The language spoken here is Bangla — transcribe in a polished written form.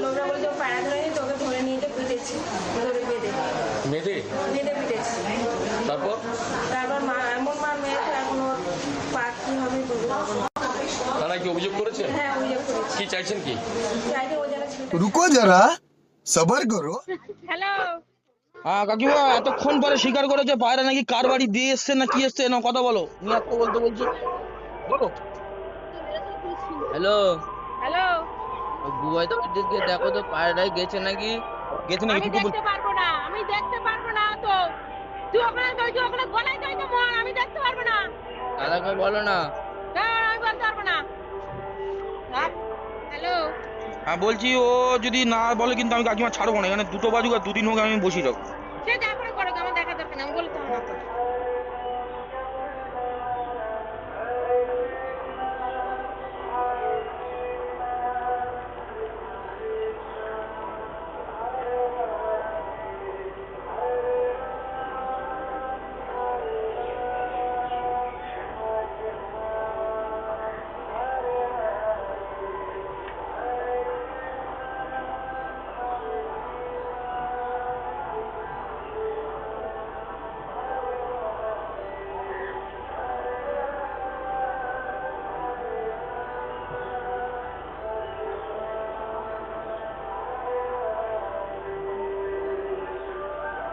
লোকরা বলে যে পায়রা ধরে নিয়ে তোকে ধরে নিয়ে যে পিটেছি, ধরে বেঁধে পিটেছি। তারপর মা এমন মার মেরেছে, এখন ওর পা কি হবে থানায় কি অভিযোগ করেছে? হ্যাঁ অভিযোগ করেছি। কি চাইছেন কি? চাইলে ও যেন ছেড়ে। रुको जरा सबर करो। হ্যালো, হ্যাঁ কাকিমা এতক্ষণ পরে স্বীকার করেছে পায়রা নাকি কার বাড়ি দিয়ে এসছে না কি এসছে না, কথা বলো। নিয়ে তো বলতে বলছো, বলো। Hello, hello. বুবাই তো গিয়ে দেখো তো পায়রাটাই গেছে নাকি। গেছে নাকি? আমি তুই তো দেখতে পারবো না, আমি দেখতে পারবো না তো। তুই ওখানে গলায় যাই তো মর, আমি দেখতে পারবো না। দাদাকে বলো না। হ্যাঁ আমি বলতে পারবো না। হ্যালো। হ্যাঁ বলছি, ও যদি না বলে কিন্তু আমি কাকিমা ছাড়বো না। এখানে দুটো বাজুক আর দুদিন হোক আমি বসি রাখবো। সে যাবে।